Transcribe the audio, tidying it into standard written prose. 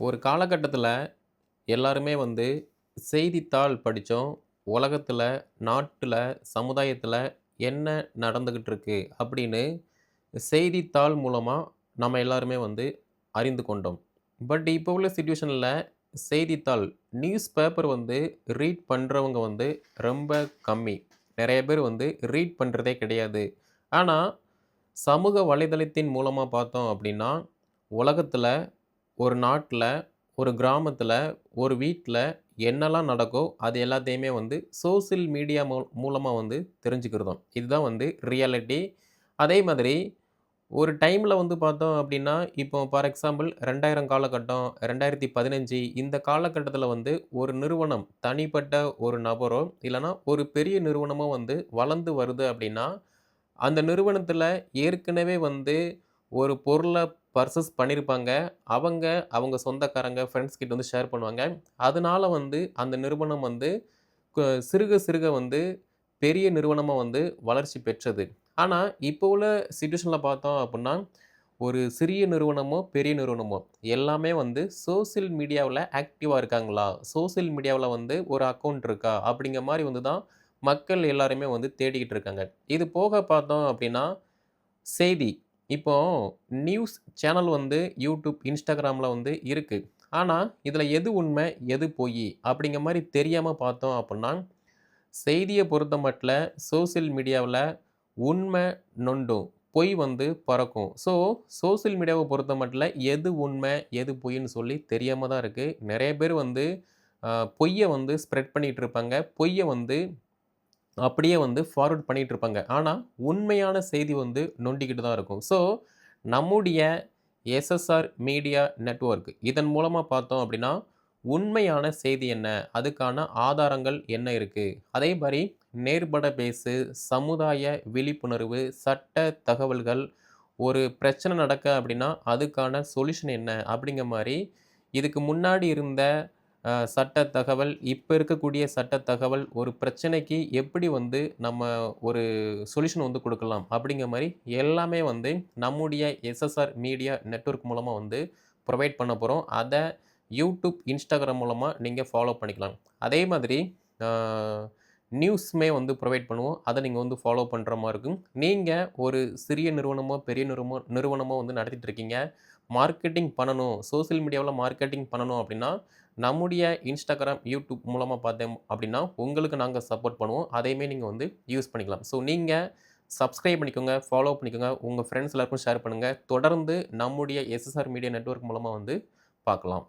ஒரு காலகட்டத்தில எல்லாருமே வந்து செய்தித்தாள் படிச்சோம். உலகத்தில, நாட்டுல, சமுதாயத்தில என்ன நடந்துகிட்டு இருக்கு அப்படின்னு செய்தித்தாள் மூலமா நம்ம எல்லாருமே வந்து அறிந்து கொண்டோம். பட் இப்போ உள்ள சிட்யூவேஷன்ல செய்தித்தாள், நியூஸ் பேப்பர் வந்து ரீட் பண்றவங்க வந்து ரொம்ப கம்மி. நெறைய பேர் வந்து ரீட் பண்றதே கிடையாது. ஆனா, சமூக வலைதளத்தின் மூலமா பார்த்தோம் அப்படின்னா, உலகத்தில ஒரு நாட்ல, ஒரு கிராமத்தில, ஒரு வீட்ல என்னலாம் நடக்கோ, அது எல்லாத்தையுமே வந்து சோசியல் மீடியா மூலமா வந்து தெரிஞ்சுக்கிறதும். இதுதான் வந்து ரியாலிட்டி. அதே மாதிரி ஒரு டைம்ல வந்து பார்த்தோம் அப்டின்னா, இப்போ ஃபார் எக்ஸாம்பிள் 2000 காலகட்டம், 2015 இந்த காலகட்டத்தில வந்து ஒரு நிறுவனம், தனிப்பட்ட ஒரு நபரோ, இல்லன்னா ஒரு பெரிய நிறுவனமோ வந்து வளர்ந்து வருது அப்டின்னா, அந்த நிறுவனத்தில ஏற்கனவே வந்து ஒரு பொருள பர்ச்சேஸ் பண்ணியிருப்பாங்க. அவங்க, அவங்க சொந்தக்காரங்க, ஃபிரெண்ட்ஸ் கிட்ட வந்து ஷேர் பண்ணுவாங்க. அதனால வந்து அந்த நிறுவனம் வந்து சிறுக சிறுக வந்து பெரிய நிறுவனமா வந்து வளர்ச்சி பெற்றது. ஆனா, இப்போ உள்ள சிட்யூவேஷன்ல பார்த்தோம் அப்புட்ன்னா, ஒரு சிறிய நிறுவனமோ, பெரிய நிறுவனமோ எல்லாமே வந்து சோசியல் மீடியாவுல ஆக்டிவா இருக்காங்களா? சோசியல் மீடியாவுல வந்து ஒரு அக்கவுண்ட் இருக்கா? அப்படிங்கிற மாரி வந்து தான் மக்கள் எல்லாருமே வந்து தேடிக்கிட்டு இருக்காங்க. இது போக பார்த்தோம் அப்படின்னா, செய்தி. இப்போ நியூஸ் சேனல் வந்து YouTube, Instagramல வந்து இருக்கு. ஆனா, இதுல எது உண்மை? எது பொய்யி? அப்படிங்கிற மாரி தெரியாம பார்த்தோம் அப்புட்ன்னா, செய்திய பொறுத்தமட்ல சோசியல் மீடியாவுல உண்மை நொண்டும். பொய் வந்து பறக்கும். ஸோ, சோசியல் மீடியாவ பொறுத்தமட்ல எது உண்மை? எது பொய்ன்னு சொல்லி தெரியாம தான் இருக்கு. நெறைய பேர் வந்து அ பொய்ய வந்து ஸ்ப்ரெட் பண்ணிட்டு இருப்பாங்க. பொய்ய வந்து அப்படியே வந்து ஃபார்வர்ட் பண்ணிட்டு இருப்பாங்க. ஆனா, உண்மையான செய்தி வந்து நொண்டிக்கிட்டு தான் இருக்கும். ஸோ, நம்முடைய எஸ்எஸ்ஆர் மீடியா நெட்வொர்க் இதன் மூலமா பார்த்தோம் அப்படின்னா, உண்மையான செய்தி என்ன? அதுக்கான ஆதாரங்கள் என்ன இருக்கு? அதே மாரி நேர்பட பேசு, சமுதாய விழிப்புணர்வு, சட்ட தகவல்கள், ஒரு பிரச்சனை நடக்க அப்படின்னா, அதுக்கான சொல்யூஷன் என்ன? அப்படிங்கிற மாரி, இதுக்கு முன்னாடி இருந்த சட்ட தகவல், இப்ப இருக்கக்கூடிய சட்ட தகவல், ஒரு பிரச்சனைக்கு எப்படி வந்து நம்ம ஒரு சொல்யூஷன் வந்து குடுக்கலாம்? அப்படிங்கிற மாரி எல்லாமே வந்து நம்முடைய எஸ்எஸ்ஆர் மீடியா நெட்வொர்க் மூலமா வந்து புரொவைட் பண்ண போறோம். அத YouTube, Instagram மூலமா நீங்க ஃபாலோ பண்ணிக்கலாம். அதே மாதிரி ஆ நியூஸுமே வந்து புரொவைட் பண்ணுவோம். அத நீங்க வந்து ஃபாலோ பண்ற மாரி இருக்கும். நீங்க ஒரு சிறிய நிறுவனமோ, பெரிய நிறுவனமோ வந்து நடத்திட்டு இருக்கீங்க. மார்க்கெட்டிங் பண்ணணும், சோசியல் மீடியாவுல மார்க்கெட்டிங் பண்ணணும் அப்படின்னா, நம்முடைய Instagram, YouTube மூலமா பார்த்தோம் அப்படின்னா, உங்களுக்கு நாங்க சப்போர்ட் பண்ணுவோம். அதையுமே நீங்க வந்து யூஸ் பண்ணிக்கலாம். ஸோ நீங்க சப்ஸ்கிரைப் பண்ணிக்கோங்க, ஃபாலோ பண்ணிக்கோங்க. உங்க ஃபிரெண்ட்ஸ் எல்லாருக்கும் ஷேர் பண்ணுங்க. தொடர்ந்து நம்முடைய எஸ்எஸ்ஆர் மீடியா நெட்வொர்க் மூலமா வந்து பார்க்கலாம்.